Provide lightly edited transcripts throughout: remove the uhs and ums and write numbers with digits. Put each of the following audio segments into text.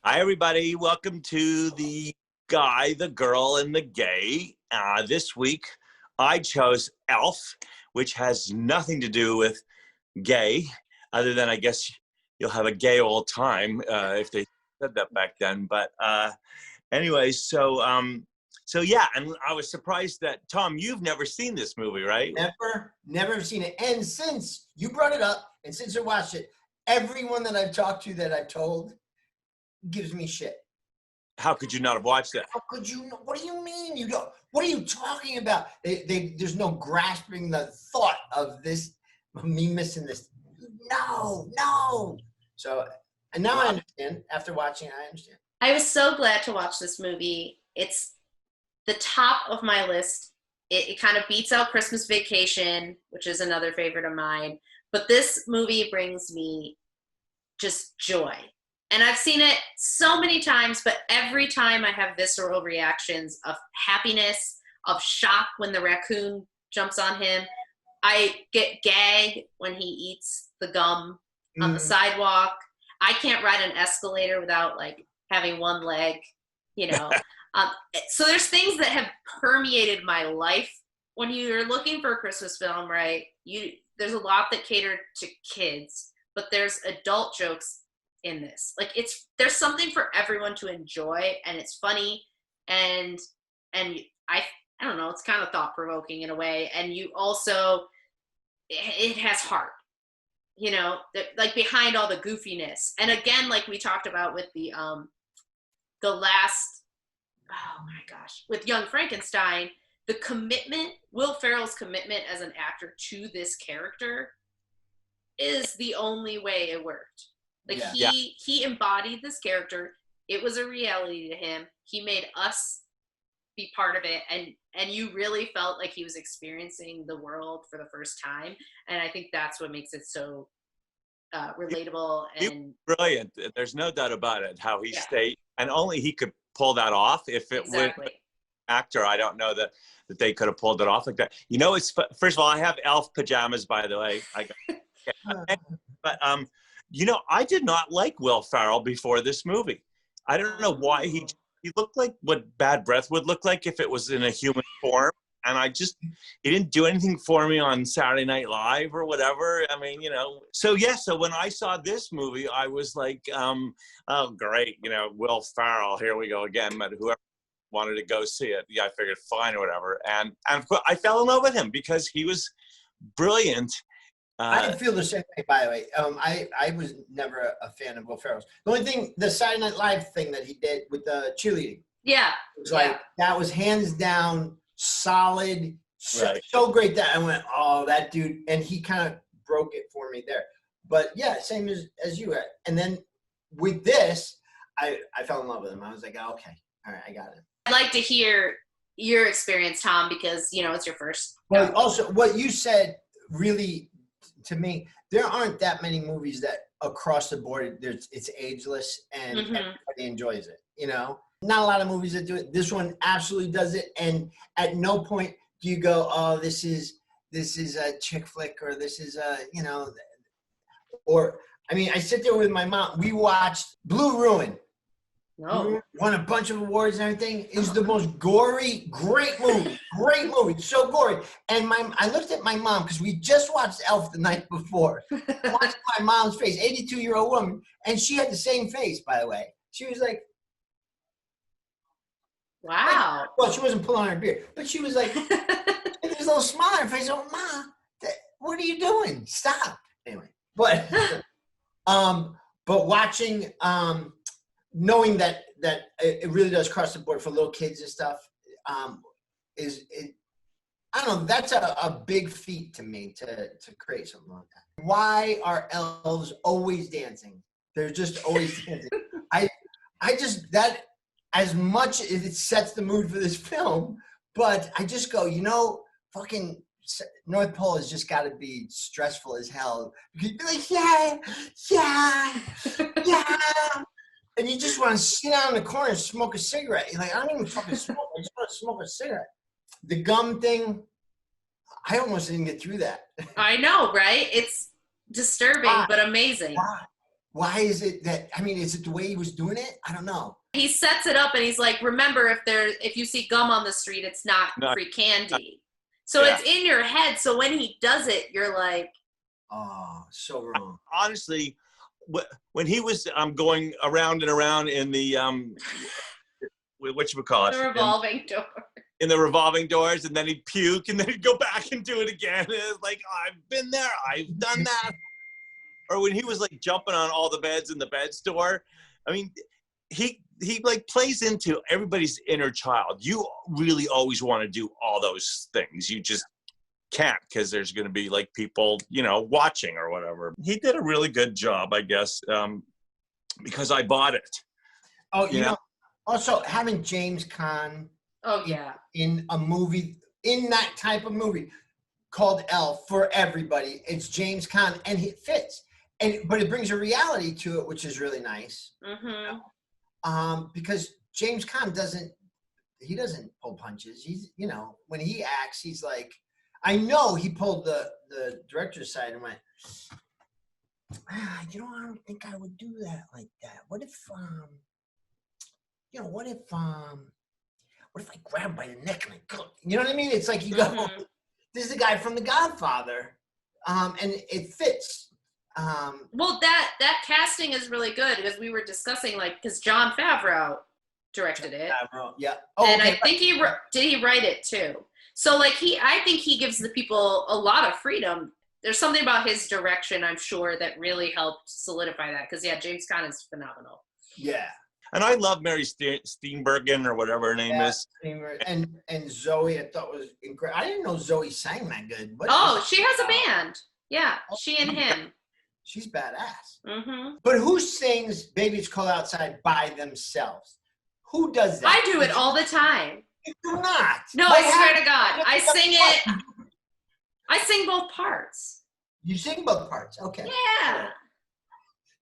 Hi, everybody. Welcome to the Guy, the Girl, and the Gay. This week, I chose Elf, which has nothing to do with gay, other than I guess you'll have a gay old time if they said that back then. But anyway, so yeah, and I was surprised that Tom, you've never seen this movie, right? Never seen it. And since you brought it up, and since I watched it, everyone that I've talked to that I've told gives me shit. How could you not have watched that? How could you? What do you mean you don't? What are you talking about? There's no grasping the thought of this, me missing this. No. So, and now I understand. After watching it, I understand. I was so glad to watch this movie. It's the top of my list. It kind of beats out Christmas Vacation, which is another favorite of mine. But this movie brings me just joy. And I've seen it so many times, but every time I have visceral reactions of happiness, of shock when the raccoon jumps on him. I get gagged when he eats the gum on the sidewalk. I can't ride an escalator without like having one leg, you know. So there's things that have permeated my life. When you're looking for a Christmas film, right, there's a lot that cater to kids, but there's adult jokes in this. Like there's something for everyone to enjoy, and it's funny, and I don't know, it's kind of thought-provoking in a way, and you also, it has heart, you know, like behind all the goofiness. And again, like we talked about with the last, oh my gosh, with Young Frankenstein, the commitment, Will Ferrell's commitment as an actor to this character is the only way it worked. Like he embodied this character. It was a reality to him. He made us be part of it, and you really felt like he was experiencing the world for the first time. And I think that's what makes it so relatable and brilliant. There's no doubt about it. How he stayed, and only he could pull that off. If it were an actor, I don't know that they could have pulled it off like that. You know, it's first of all, I have elf pajamas, by the way. But you know, I did not like Will Ferrell before this movie. I don't know why he looked like what Bad Breath would look like if it was in a human form. And he didn't do anything for me on Saturday Night Live or whatever. I mean, you know, so when I saw this movie, I was like, oh, great. You know, Will Ferrell, here we go again. But whoever wanted to go see it, I figured fine or whatever. And of course, I fell in love with him because he was brilliant. I feel the same way, by the way. I was never a fan of Will Ferrell's. The only thing, the Saturday Night Live thing that he did with the cheerleading. Yeah. It was like, that was hands down solid, so great that I went, oh, that dude. And he kind of broke it for me there. But yeah, same as you. And then with this, I fell in love with him. I was like, oh, okay, all right, I got it. I'd like to hear your experience, Tom, because, you know, it's your first. Well, also, what you said really, to me, there aren't that many movies that across the board it's ageless and everybody enjoys it, you know? Not a lot of movies that do it. This one absolutely does it, and at no point do you go, oh, this is a chick flick, or this is a, you know, or, I mean, I sit there with my mom. We watched Blue Ruin. No. Won a bunch of awards and everything. It was the most gory, great movie. Great movie. So gory. And I looked at my mom because we just watched Elf the night before. I watched my mom's face, 82-year-old woman, and she had the same face, by the way. She was like, wow. Well, she wasn't pulling on her beard, but she was like, there's a little smile on her face. Oh, Ma, what are you doing? Stop. Anyway, but watching, knowing that it really does cross the board for little kids and stuff, I don't know, that's a big feat to me to create something like that. Why are elves always dancing? They're just always dancing. I just, that, as much as it sets the mood for this film, but I just go, you know, fucking North Pole has just got to be stressful as hell. You'd be like, yeah. And you just want to sit down in the corner and smoke a cigarette. You're like, I don't even fucking smoke. I just want to smoke a cigarette. The gum thing, I almost didn't get through that. I know, right? It's disturbing, but amazing. Why is it that, I mean, is it the way he was doing it? I don't know. He sets it up and he's like, remember, if you see gum on the street, it's not free candy. So it's in your head. So when he does it, you're like, oh, so wrong. Honestly, when he was going around and around in the whatchamacallit? The revolving door. In the revolving doors, and then he'd puke, and then he'd go back and do it again. And it's like, I've been there, I've done that. Or when he was like jumping on all the beds in the bed store. I mean, he like plays into everybody's inner child. You really always want to do all those things. You just can't, because there's going to be like people, watching or whatever. He did a really good job, I guess, because I bought it. Oh, you know, also having James Caan. Oh yeah. In a movie, in that type of movie called Elf, for everybody, it's James Caan, and he fits. But it brings a reality to it, which is really nice. Mm-hmm. Because James Caan doesn't pull punches. He's, when he acts, he's like, I know he pulled the director's side and went, I don't think I would do that like that. What if I grab him by the neck and I go, you know what I mean? It's like you go, this is the guy from The Godfather, and it fits. Well, that casting is really good, because we were discussing, like, because Jon Favreau directed it. Yeah. Oh, and okay. I think he write it too. So like I think he gives the people a lot of freedom. There's something about his direction, I'm sure, that really helped solidify that. Because James Caan is phenomenal. Yeah. And I love Mary Steenburgen, or whatever her name is. And Zoe, I thought was incredible. I didn't know Zoe sang that good. She has a band. Yeah, she and him. She's badass. Mm-hmm. But who sings Baby's Cold Outside by themselves? Who does that? I do it all the time. You do not. No, I swear to God. I sing it. I sing both parts. You sing both parts. Okay. Yeah.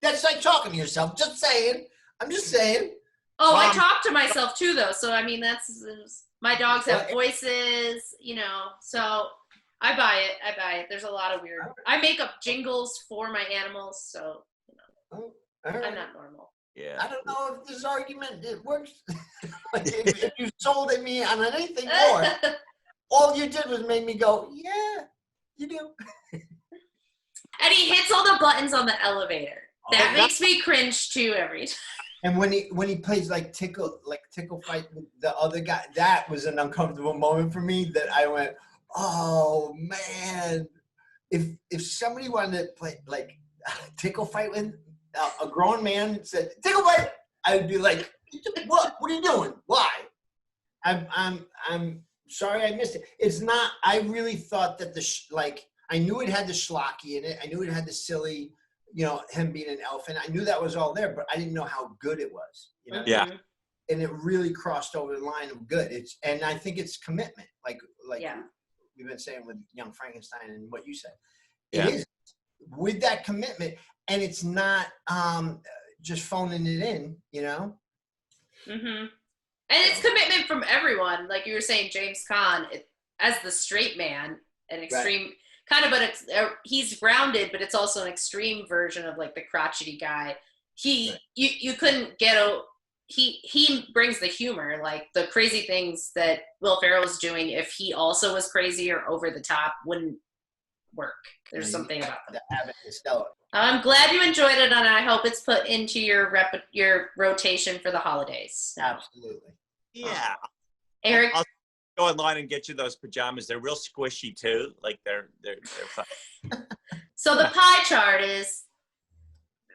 That's like talking to yourself. Just saying. I'm just saying. Oh, I talk to myself too, though. So, I mean, that's my dogs have voices, so I buy it. There's a lot of weird. I make up jingles for my animals, so, I'm not normal. Yeah. I don't know if this argument, it works. if you sold at me on anything more, all you did was make me go, yeah, you do. And he hits all the buttons on the elevator. That makes me cringe too every time. And when he plays like tickle fight with the other guy, that was an uncomfortable moment for me, that I went, oh man. If somebody wanted to play like tickle fight with a grown man said tickle fight, I would be like, what are you doing? Why? I'm sorry I missed it. It's not, I really thought that I knew it had the schlocky in it. I knew it had the silly, him being an elf, and I knew that was all there, but I didn't know how good it was. Yeah. And it really crossed over the line of good. And I think it's commitment, like we've been saying with Young Frankenstein and what you said. It is with that commitment, and it's not just phoning it in, Mm-hmm. And it's commitment from everyone. Like you were saying, James Caan, as the straight man, an extreme kind of, but he's grounded, but it's also an extreme version of like the crotchety guy. You couldn't get he brings the humor, like the crazy things that Will Ferrell's doing. If he also was crazy or over the top, wouldn't work. There's something about them. I'm glad you enjoyed it, and I hope it's put into your rotation for the holidays. Absolutely. Yeah. Eric, I'll go online and get you those pajamas. They're real squishy too. Like they're fun. So the pie chart is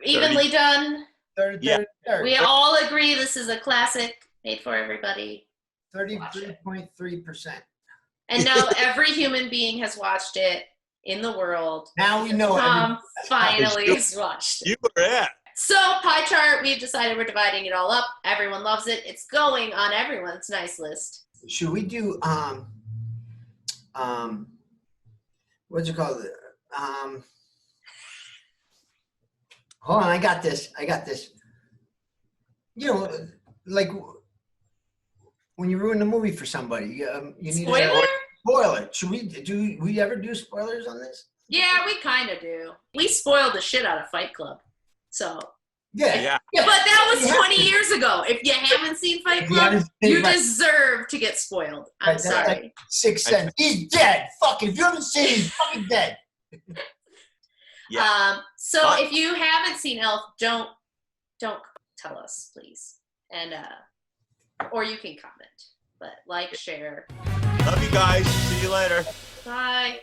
evenly done. 30. We all agree this is a classic, made for everybody. 33.3%. And now every human being has watched it in the world. Now we know. Tom finally has watched it. You were it. So pie chart, we've decided we're dividing it all up. Everyone loves it. It's going on everyone's nice list. Should we do what's it called? Hold on, I got this. Like when you ruin the movie for somebody, you need spoiler? Spoiler. Should we ever do spoilers on this? Yeah, we kind of do. We spoiled the shit out of Fight Club. So Yeah. But that was 20 years ago. If you haven't seen Fight Club, you deserve to get spoiled. I'm sorry. Like Sixth Sense. He's dead. Fucking, if you haven't seen it, he's fucking dead. So if you haven't seen Elf, don't tell us, please. And or you can comment. But like, share. Love you guys. See you later. Bye.